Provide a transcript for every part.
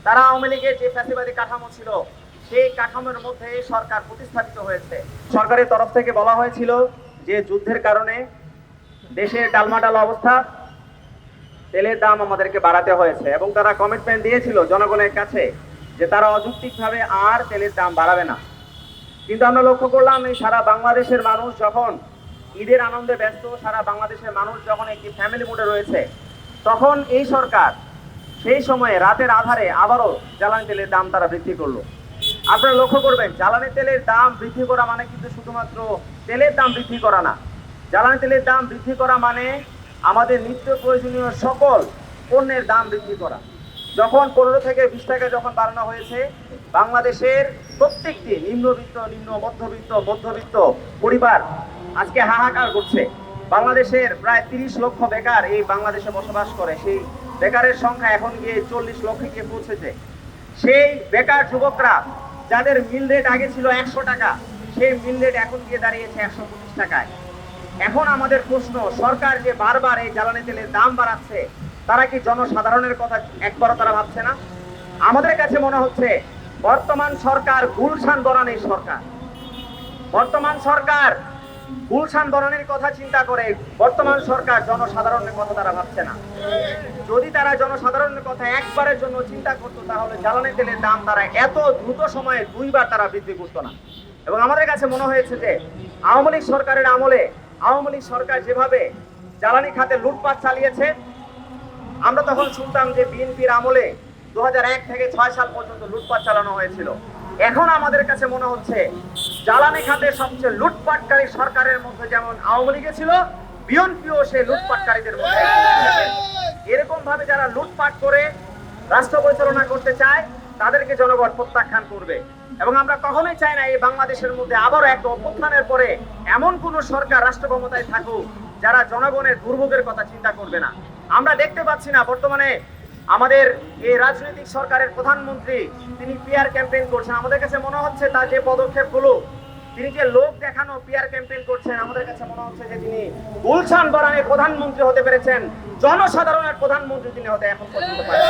তারা আওয়ামী লীগের যে ফ্যাসিবাদী কাঠামো ছিল সেই কাঠামোর মধ্যে সরকার প্রতিস্থাপিত হয়েছে। সরকারের তরফ থেকে বলা হয়েছিল যে যুদ্ধের কারণে দেশের টালমাটাল অবস্থা, তেলের দাম আমাদেরকে বাড়াতে হয়েছে এবং তারা কমিটমেন্ট দিয়েছিল জনগণের কাছে যে তারা অযৌক্তিকভাবে আর তেলের দাম বাড়াবে না। কিন্তু আমরা লক্ষ্য করলাম এই সারা বাংলাদেশের মানুষ যখন ঈদের আনন্দে ব্যস্ত, সারা বাংলাদেশের মানুষ যখন একটি ফ্যামিলি মুডে রয়েছে, তখন এই সরকার সেই সময়ে রাতের আধারে আবারও জ্বালানি তেলের দাম তারা বৃদ্ধি করলো। আপনারা লক্ষ্য করবেন, জ্বালানি তেলের দাম বৃদ্ধি করা মানে কিন্তু শুধুমাত্র তেলের দাম বৃদ্ধি করা না। জ্বালানি তেলের দাম বৃদ্ধি করা মানে আমাদের নিত্য প্রয়োজনীয় সকল পণ্যের দাম বৃদ্ধি করা। যখন 15 থেকে 20 টাকা যখন বাড়ানো হয়েছে, বাংলাদেশের প্রত্যেকটি নিম্নবিত্ত, নিম্ন মধ্যবিত্ত, মধ্যবিত্ত পরিবার আজকে হাহাকার করছে। বাংলাদেশের প্রায় 30 লক্ষ বেকার এই বাংলাদেশে বসবাস করে, সেই বেকারের সংখ্যা এখন গিয়ে 40 লক্ষে গিয়ে পৌঁছেছে। সেই বেকার যুবকরা যাদের মিল রেট আগে ছিল 100 টাকা, সেই মিল রেট এখন গিয়ে দাঁড়িয়েছে 125 টাকায়। এখন আমাদের প্রশ্ন, সরকার যে বারবার এই জ্বালানি তেলের দাম বাড়াচ্ছে, তারা কি জনসাধারণের কথা একবারও তারা ভাবছে না? আমাদের কাছে মনে হচ্ছে বর্তমান সরকার গুলশান বনানীর সরকার। বর্তমান সরকার গুলশান বনানীর কথা চিন্তা করে, বর্তমান সরকার জনসাধারণের কথা তারা ভাবছে না। যদি তারা জনসাধারণের কথা একবারের জন্য চিন্তা করতো, তাহলে জ্বালানি তেলের দাম তারা এত দ্রুত সময়ে 2বার তারা বৃদ্ধি করতো না। এবং আমাদের কাছে মনে হয়েছে যে আওয়ামী লীগ সরকারের আমলে আওয়ামী লীগ সরকার যেভাবে জ্বালানি খাতে লুটপাট চালিয়েছে, আমরা তখন শুনতাম যে বিএনপির আমলে 2001 থেকে 6 সাল পর্যন্ত লুটপাট চালানো হয়েছিল। এখন আমাদের কাছে মনে হচ্ছে জ্বালানি খাতে সবচেয়ে লুটপাটকারী সরকারের মধ্যে যেমন আওয়ামী লীগে ছিল, বিএনপিও সেই লুটপাটকারীদের মধ্যে। এরকম ভাবে যারা লুটপাট করে রাষ্ট্র পরিচালনা করতে চায়, তাদেরকে জনগণ প্রত্যাখ্যান করবে। এবং আমরা কখনোই চাই না এই বাংলাদেশের মধ্যে আবারও একটা অভ্যুত্থানের পরে এমন কোন সরকার রাষ্ট্র ক্ষমতায় থাকুক যারা জনগণের দুর্ভোগের কথা চিন্তা করবে না। আমরা দেখতে পাচ্ছি না বর্তমানে আমাদের এই রাজনৈতিক সরকারের প্রধানমন্ত্রী তিনি পিআর ক্যাম্পেইন করছেন। আমাদের কাছে মনে হচ্ছে তার যে পদক্ষেপগুলো, তিনি যে লোক দেখানো পিআর ক্যাম্পেইন করছেন, আমাদের কাছে মনে হচ্ছে যে তিনি গুলশান বনানীর প্রধানমন্ত্রী হতে পেরেছেন, জনসাধারণের প্রধানমন্ত্রী তিনি হতে এখন পর্যন্ত পারেন।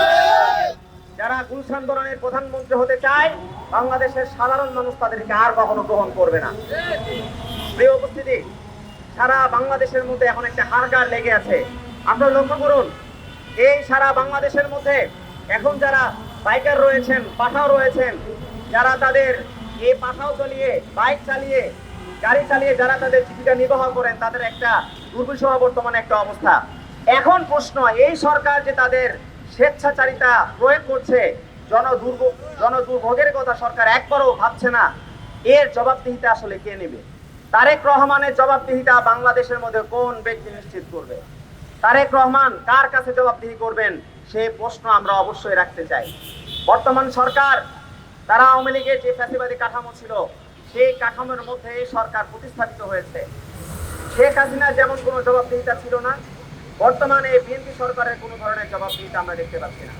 যারা গুলশান বনানীর প্রধানমন্ত্রী হতে চায়, বাংলাদেশের সাধারণ মানুষ তাদেরকে আর কখনো গ্রহণ করবে না। প্রিয় উপস্থিতি, সারা বাংলাদেশের মধ্যে এখন একটা হাহাকার লেগে আছে। আপনারা লক্ষ্য করুন, এই সারা বাংলাদেশের মধ্যে এখন যারা বাইকার রয়েছেন, পাঠাও রয়েছেন, যারা তাদের এই পাঠাও চালিয়ে, বাইক চালিয়ে, গাড়ি চালিয়ে যারা তাদের জীবিকা নির্বাহ করেন, তাদের একটা দুর্বিষহ বর্তমানে একটা অবস্থা। এখন প্রশ্ন, এই সরকার যে তাদের স্বেচ্ছাচারিতা প্রয়োগ করছে, জনদুর্ভোগের কথা সরকার একবারও ভাবছে না, এর জবাবদিহিতা আসলে কে নেবে? তারেক রহমানের জবাবদিহিতা বাংলাদেশের মধ্যে কোন ব্যক্তি নিশ্চিত করবে? তারেক রহমান কার কাছে জবাবদিহি করবেন, সেই প্রশ্ন আমরা অবশ্যই রাখতে চাই। বর্তমান সরকার, তারা আওয়ামী লীগের যে ফ্যাসিবাদী কাঠামো ছিল, সেই কাঠামোর মধ্যে সরকার প্রতিস্থাপিত হয়েছে। শেখ হাসিনার যেমন কোনো জবাবদিহিতা ছিল না, বর্তমানে বিএনপি সরকারের কোনো ধরনের জবাবদিহিতা আমরা দেখতে পাচ্ছি না।